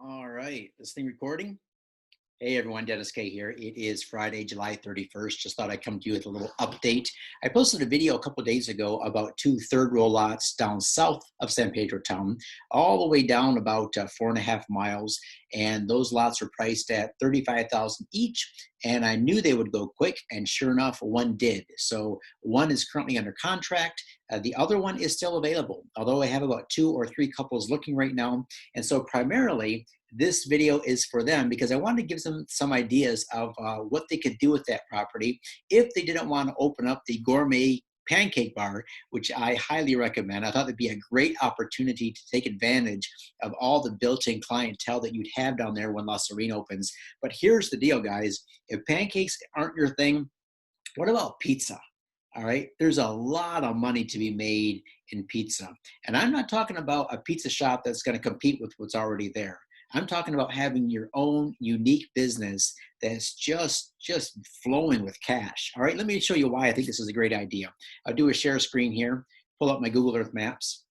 All right, this thing recording? Hey everyone, Dennis K here. It is Friday, July 31st. Just thought I'd come to you with a little update. I posted a video a couple days ago about two third row lots down south of San Pedro town, all the way down about 4.5 miles. And those lots were priced at $35,000 each. And I knew they would go quick, and sure enough, one did. So one is currently under contract. The other one is still available, although I have about two or three couples looking right now. And so primarily, this video is for them because I wanted to give them some ideas of what they could do with that property if they didn't want to open up the gourmet pancake bar, which I highly recommend. I thought it'd be a great opportunity to take advantage of all the built-in clientele that you'd have down there when La Sirene opens. But here's the deal, guys. If pancakes aren't your thing, what about pizza? All right, there's a lot of money to be made in pizza. And I'm not talking about a pizza shop that's going to compete with what's already there. I'm talking about having your own unique business that's just flowing with cash. All right, let me show you why I think this is a great idea. I'll do a share screen here, pull up my Google Earth Maps.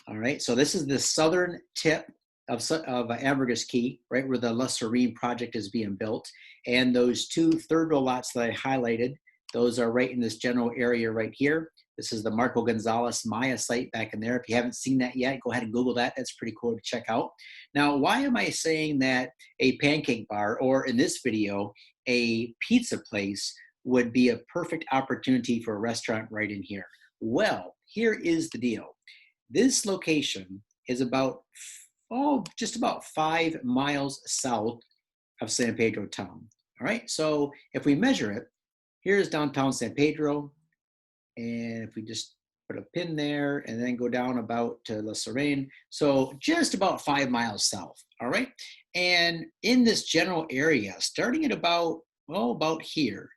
All right, so this is the southern tip of Ambergris Caye, right where the La Sirene project is being built. And those two third row lots that I highlighted, those are right in this general area right here. This is the Marco Gonzalez Maya site back in there. If you haven't seen that yet, go ahead and Google that. That's pretty cool to check out. Now, why am I saying that a pancake bar, or in this video, a pizza place would be a perfect opportunity for a restaurant right in here? Well, here is the deal. This location is about, just about 5 miles south of San Pedro town. All right, so if we measure it, here's downtown San Pedro. And if we just put a pin there and then go down about to La Sirene, so just about 5 miles south, all right? And in this general area, starting at about, well, about here,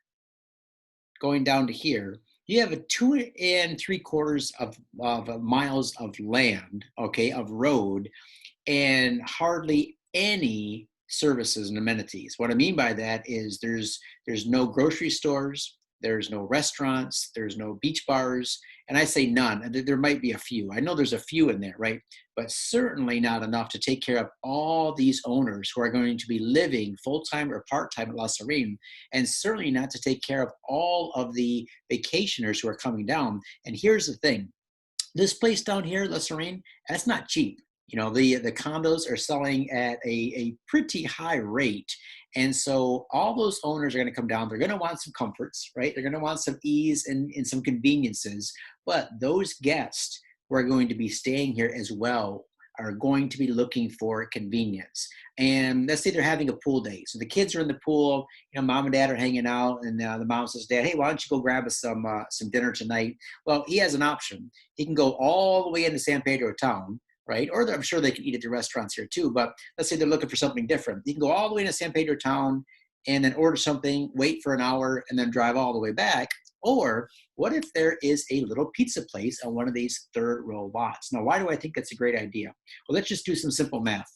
going down to here, you have a 2.75 of miles of land, okay, of road, and hardly any services and amenities. What I mean by that is there's no grocery stores, there's no restaurants, there's no beach bars, and I say none. There might be a few. I know there's a few in there, right? But certainly not enough to take care of all these owners who are going to be living full-time or part-time at La Sirene, and certainly not to take care of all of the vacationers who are coming down. And here's the thing. This place down here, La Sirene, that's not cheap. You know, the condos are selling at a pretty high rate. And so all those owners are going to come down. They're going to want some comforts, right? They're going to want some ease and some conveniences. But those guests who are going to be staying here as well are going to be looking for convenience. And let's say they're having a pool day. So the kids are in the pool, you know, mom and dad are hanging out, and the mom says, Dad, hey, why don't you go grab us some dinner tonight? Well, he has an option. He can go all the way into San Pedro town, right? Or I'm sure they can eat at the restaurants here too. But let's say they're looking for something different. You can go all the way to San Pedro town and then order something, wait for an hour, and then drive all the way back. Or what if there is a little pizza place on one of these third row lots? Now, why do I think that's a great idea? Well, let's just do some simple math.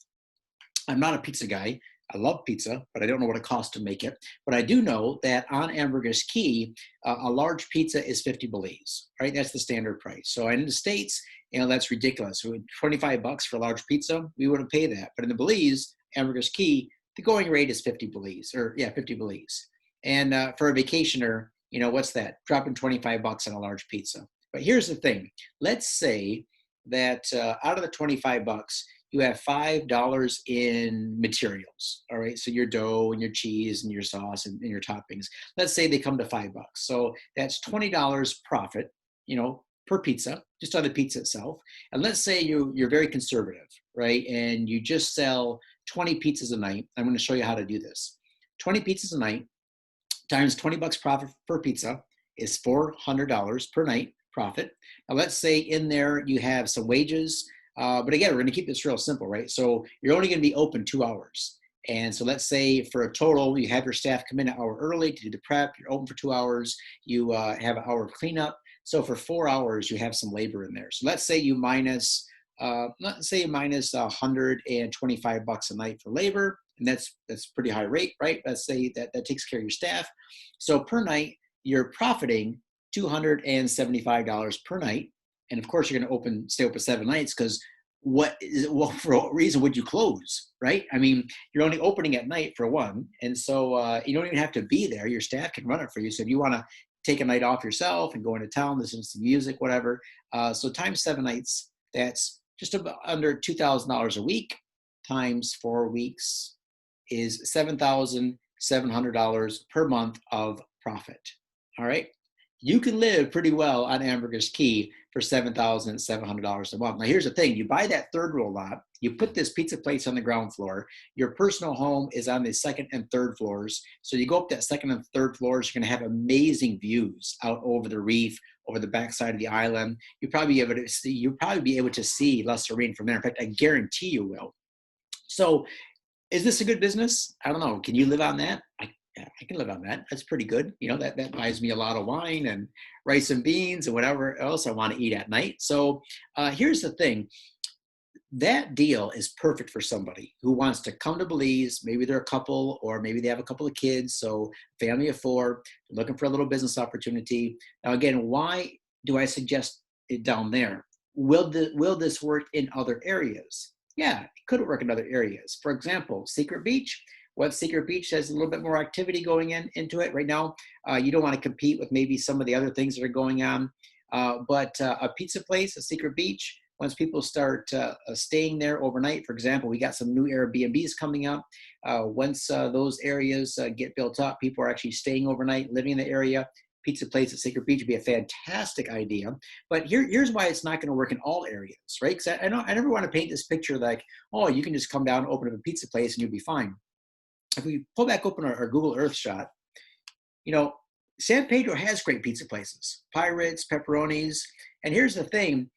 I'm not a pizza guy. I love pizza, but I don't know what it costs to make it. But I do know that on Ambergris Caye, a large pizza is 50 Belize, right? That's the standard price. So in the States, you know, that's ridiculous. So $25 for a large pizza, we wouldn't pay that. But in the Belize, Ambergris Caye, the going rate is 50 Belize, 50 Belize. And for a vacationer, you know, what's that? Dropping $25 on a large pizza. But here's the thing. Let's say that out of the $25, you have $5 in materials. All right. So your dough and your cheese and your sauce and your toppings. Let's say they come to $5. So that's $20 profit, you know, per pizza, just on the pizza itself. And let's say you're very conservative, right? And you just sell 20 pizzas a night. I'm going to show you how to do this. 20 pizzas a night times $20 profit per pizza is $400 per night profit. Now let's say in there you have some wages. But again, we're going to keep this real simple, right? So you're only going to be open 2 hours. And so let's say for a total, you have your staff come in an hour early to do the prep. You're open for 2 hours. You have an hour of cleanup. So for 4 hours, you have some labor in there. So let's say you minus $125 a night for labor. And that's pretty high rate, right? Let's say that takes care of your staff. So per night, you're profiting $275 per night. And of course, you're going to stay open 7 nights because for what reason would you close, right? I mean, you're only opening at night for one, and so you don't even have to be there. Your staff can run it for you. So if you want to take a night off yourself and go into town, listen to some music, whatever. So times 7 nights, that's just about under $2,000 a week. Times 4 weeks is $7,700 per month of profit. All right. You can live pretty well on Ambergris Caye for $7,700 a month. Now, here's the thing. You buy that third row lot, you put this pizza place on the ground floor, your personal home is on the second and third floors. So you go up that second and third floors, you're going to have amazing views out over the reef, over the backside of the island. You'll probably be able to see La Sirene from there. In fact, I guarantee you will. So is this a good business? I don't know. Can you live on that? I can live on that. That's pretty good. You know, that buys me a lot of wine and rice and beans and whatever else I want to eat at night. So here's the thing. That deal is perfect for somebody who wants to come to Belize. Maybe they're a couple, or maybe they have a couple of kids. So family of 4, looking for a little business opportunity. Now, again, why do I suggest it down there? Will this work in other areas? Yeah, it could work in other areas. For example, Secret Beach. What Secret Beach has a little bit more activity going into it right now. You don't want to compete with maybe some of the other things that are going on. But a pizza place, a Secret Beach, once people start staying there overnight, for example, we got some new Airbnbs coming up. Once those areas get built up, people are actually staying overnight, living in the area. Pizza place at Secret Beach would be a fantastic idea. But here's why it's not going to work in all areas, right? Because I never want to paint this picture like, oh, you can just come down, open up a pizza place, and you'll be fine. If we pull back open our Google Earth shot, you know, San Pedro has great pizza places, Pirates, Pepperonis. And here's the thing,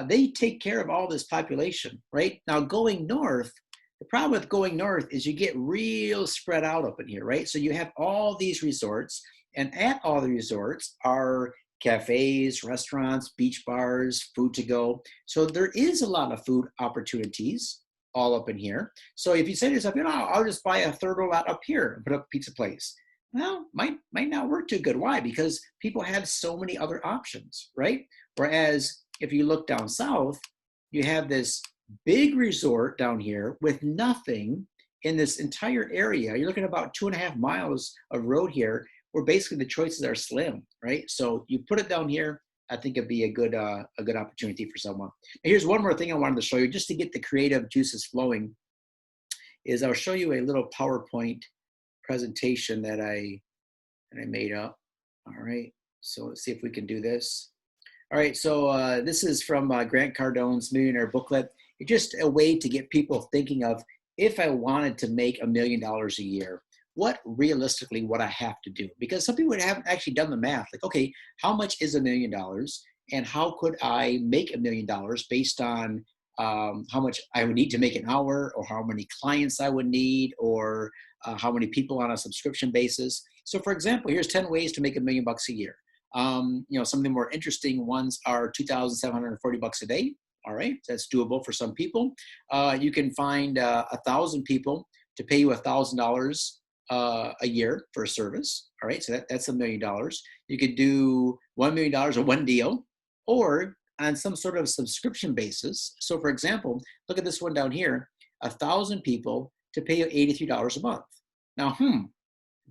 they take care of all this population, right? Now going north, the problem with going north is you get real spread out up in here, right? So you have all these resorts, and at all the resorts are cafes, restaurants, beach bars, food to go. So there is a lot of food opportunities all up in here. So if you say to yourself, you know, I'll just buy a third lot up here and put up a pizza place. Well, might not work too good. Why? Because people have so many other options, right? Whereas if you look down south, you have this big resort down here with nothing in this entire area. You're looking at about 2.5 miles of road here where basically the choices are slim, right? So you put it down here, I think it'd be a good opportunity for someone. Now, here's one more thing I wanted to show you just to get the creative juices flowing is I'll show you a little PowerPoint presentation that I made up. All right, so let's see if we can do this. All right, so this is from Grant Cardone's Millionaire Booklet. It's just a way to get people thinking of, if I wanted to make $1 million a year, what realistically would I have to do? Because some people haven't actually done the math. Like, okay, how much is $1 million? And how could I make $1 million based on how much I would need to make an hour, or how many clients I would need, or how many people on a subscription basis. So for example, here's 10 ways to make $1 million a year. You know, some of the more interesting ones are $2,740 a day. All right, that's doable for some people. You can find 1,000 people to pay you $1,000 a year for a service. All right, so that's $1 million. You could do $1 million or one deal, or on some sort of subscription basis. So for example, look at this one down here, 1,000 people to pay you $83 a month. Now,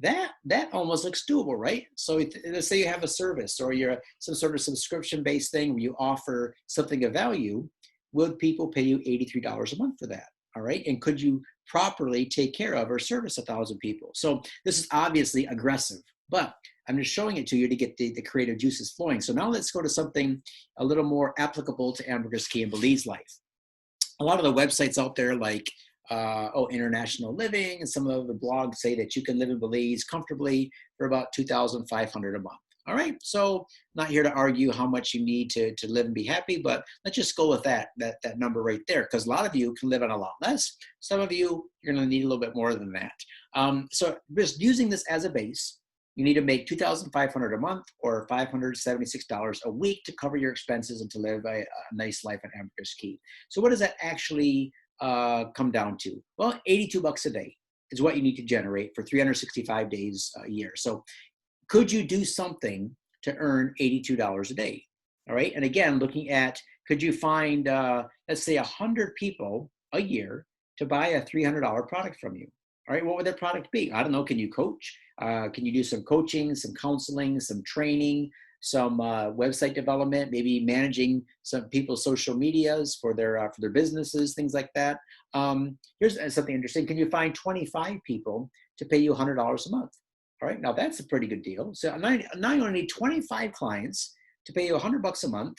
that almost looks doable, right? So let's say you have a service, or you're some sort of subscription-based thing where you offer something of value. Would people pay you $83 a month for that? All right, and could you properly take care of or service 1,000 people? So this is obviously aggressive, but I'm just showing it to you to get the creative juices flowing. So now let's go to something a little more applicable to Ambergris Caye and Belize life. A lot of the websites out there, like International Living, and some of the blogs say that you can live in Belize comfortably for about $2,500 a month. All right, so not here to argue how much you need to live and be happy, but let's just go with that number right there, because a lot of you can live on a lot less. Some of you, you're going to need a little bit more than that. So just using this as a base, you need to make $2,500 a month, or $576 a week, to cover your expenses and to live a nice life at Ambergris Caye. So what does that actually come down to? Well, $82 a day is what you need to generate for 365 days a year. So could you do something to earn $82 a day? All right. And again, looking at could you find, let's say, 100 people a year to buy a $300 product from you? All right, what would that product be? I don't know. Can you coach? Can you do some coaching, some counseling, some training, some website development, maybe managing some people's social medias for their businesses, things like that? Here's something interesting. Can you find 25 people to pay you $100 a month? All right, now that's a pretty good deal. So now you only need 25 clients to pay you $100 a month,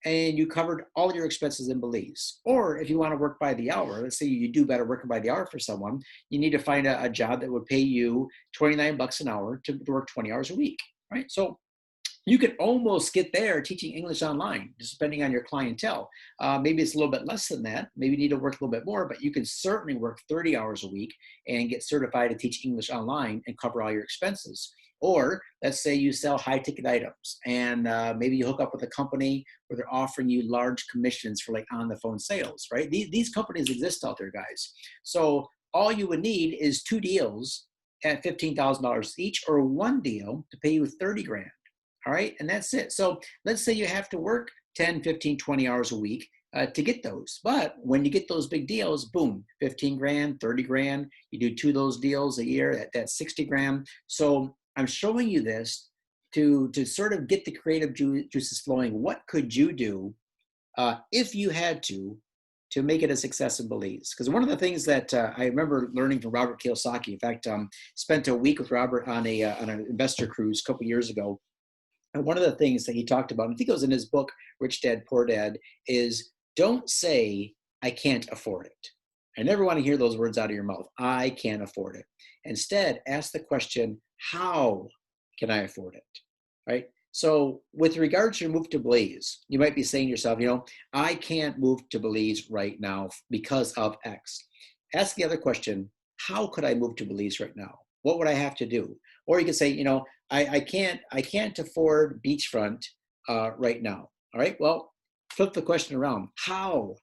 and you covered all your expenses in Belize. Or if you want to work by the hour, let's say you do better working by the hour for someone, you need to find a job that would pay you 29 bucks an hour to work 20 hours a week, right? So you could almost get there teaching English online, just depending on your clientele. Maybe it's a little bit less than that. Maybe you need to work a little bit more, but you can certainly work 30 hours a week and get certified to teach English online and cover all your expenses. Or let's say you sell high ticket items, and maybe you hook up with a company where they're offering you large commissions for like on the phone sales, right? These companies exist out there, guys. So all you would need is 2 deals at $15,000 each, or 1 deal to pay you 30 grand. All right, and that's it. So let's say you have to work 10, 15, 20 hours a week to get those. But when you get those big deals, boom, 15 grand, 30 grand, you do 2 of those deals a year, that's 60 grand. So I'm showing you this to sort of get the creative juices flowing. What could you do if you had to make it a success in Belize? Because one of the things that I remember learning from Robert Kiyosaki, in fact, spent a week with Robert on an investor cruise a couple years ago. And one of the things that he talked about, I think it was in his book, Rich Dad, Poor Dad, is don't say, I can't afford it. I never want to hear those words out of your mouth. I can't afford it. Instead, ask the question, how can I afford it? Right? So with regards to your move to Belize, you might be saying to yourself, I can't move to Belize right now because of X. Ask the other question, how could I move to Belize right now? What would I have to do? Or you could say, I can't afford beachfront right now. All right. Well, flip the question around. How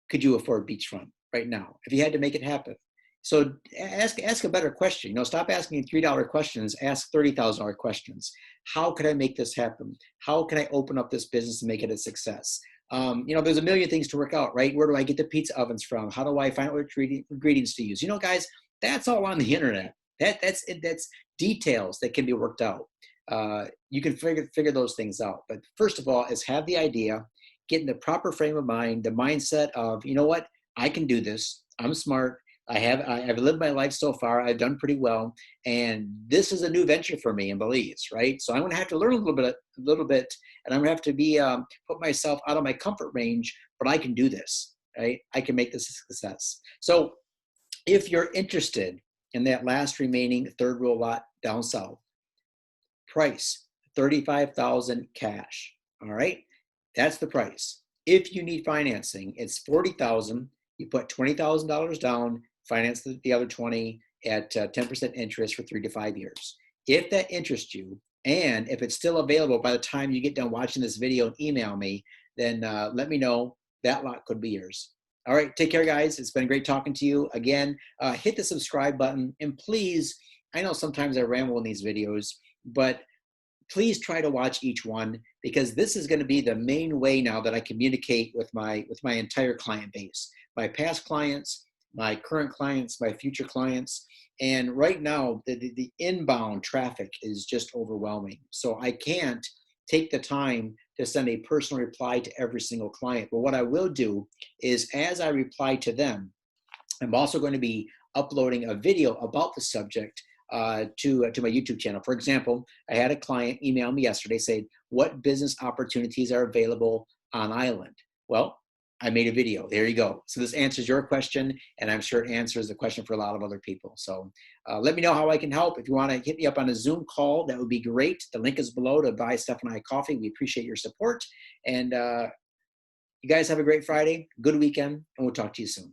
could you afford beachfront right now if you had to make it happen? So ask a better question. Stop asking $3 questions. Ask $30,000 questions. How could I make this happen? How can I open up this business and make it a success? There's a million things to work out, right? Where do I get the pizza ovens from? How do I find out what ingredients to use? Guys, that's all on the internet. That's details that can be worked out. You can figure those things out. But first of all, is have the idea, get in the proper frame of mind, the mindset of, what, I can do this. I'm smart. I've lived my life so far. I've done pretty well, and this is a new venture for me in Belize, right? So I'm going to have to learn a little bit, and I'm going to have to be put myself out of my comfort range. But I can do this, right? I can make this a success. So if you're interested in that last remaining third row lot down south, price $35,000 cash. All right, that's the price. If you need financing, it's $40,000. You put $20,000 down, finance the other 20 at 10% interest for 3 to 5 years. If that interests you, and if it's still available by the time you get done watching this video and email me, then let me know. That lot could be yours. All right, take care, guys. It's been great talking to you. Again, hit the subscribe button, and please, I know sometimes I ramble in these videos, but please try to watch each one, because this is going to be the main way now that I communicate with my entire client base, my past clients, my current clients, my future clients. And right now, the inbound traffic is just overwhelming. So I can't take the time to send a personal reply to every single client. But what I will do is, as I reply to them, I'm also going to be uploading a video about the subject to my YouTube channel. For example, I had a client email me yesterday saying, what business opportunities are available on island? Well, I made a video. There you go. So this answers your question, and I'm sure it answers the question for a lot of other people. So let me know how I can help. If you want to hit me up on a Zoom call, that would be great. The link is below to buy Steph and I coffee. We appreciate your support. And you guys have a great Friday, good weekend, and we'll talk to you soon.